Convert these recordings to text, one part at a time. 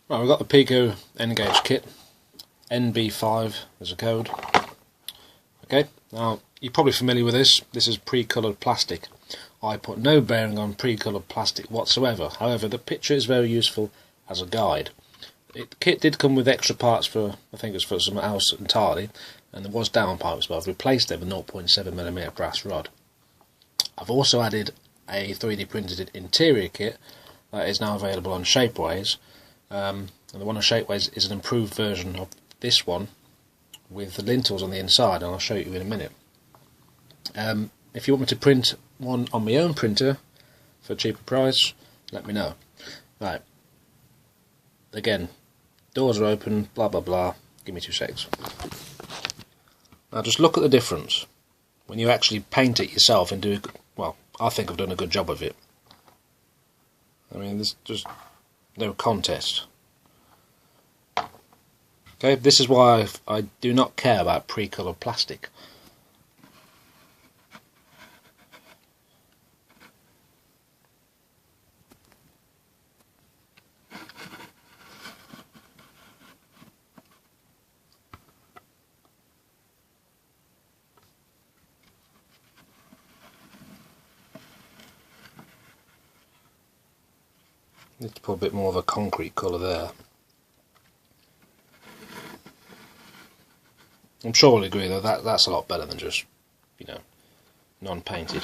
Right, we've got the PECO N-Gauge kit, NB-5 as a code. Okay, now you're probably familiar with this. This is pre-coloured plastic. I put no bearing on pre-coloured plastic whatsoever. However, the picture is very useful as a guide. The kit did come with extra parts for, I think it was for something else entirely, and there was downpipes, but I've replaced them with 0.7mm brass rod. I've also added a 3D printed interior kit that is now available on Shapeways. And the one on Shapeways is an improved version of this one with the lintels on the inside, and I'll show you in a minute. If you want me to print one on my own printer for a cheaper price, let me know. Right, again, doors are open, blah blah blah, give me 2 secs. Now just look at the difference when you actually paint it yourself and do, well, I think I've done a good job of it. I mean, there's just no contest. Okay, this is why I do not care about pre-coloured plastic. Need to put a bit more of a concrete colour there. I'm sure you'll agree though that's a lot better than just, you know, non-painted.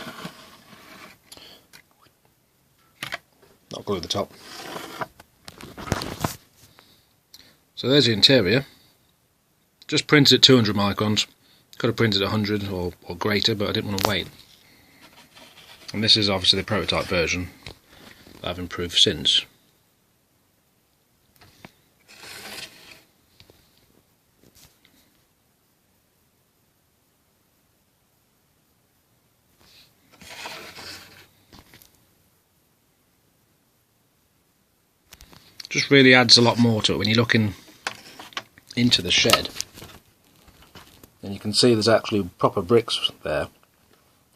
Not glue at the top. So there's the interior. Just printed at 200 microns. Could have printed at 100 or greater, but I didn't want to wait. And this is obviously the prototype version that I've improved since. Just really adds a lot more to it when you're looking into the shed, and you can see there's actually proper bricks there.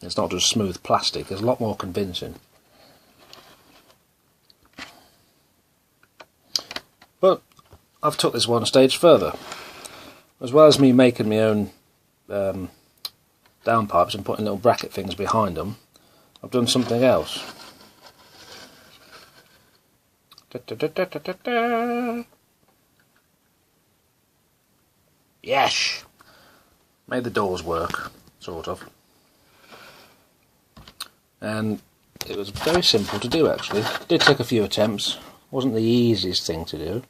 It's not just smooth plastic. There's a lot more convincing. But I've took this one stage further. As well as me making my own downpipes and putting little bracket things behind them, I've done something else. Yes! Made the doors work, sort of. And it was very simple to do actually. It did take a few attempts. Wasn't the easiest thing to do.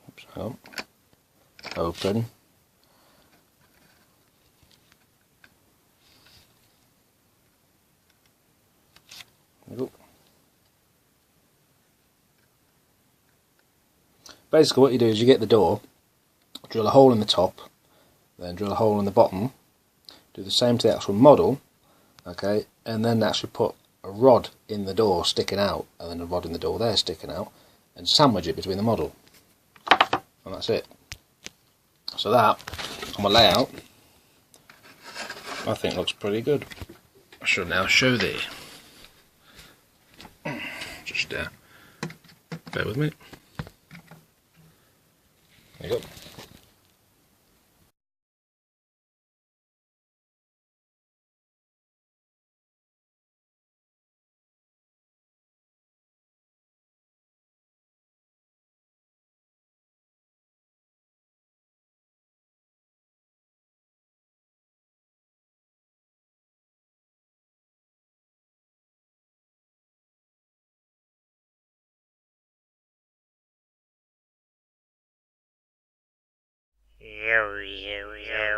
Oops, oh. Open. There we go. Basically what you do is you get the door, drill a hole in the top, then drill a hole in the bottom, do the same to the actual model, okay, and then actually put a rod in the door sticking out, and then a rod in the door there sticking out, and sandwich it between the model. And that's it. So that, on my layout, I think looks pretty good. I shall now show thee. Just bear with me. There you go. Yo, yo, yo.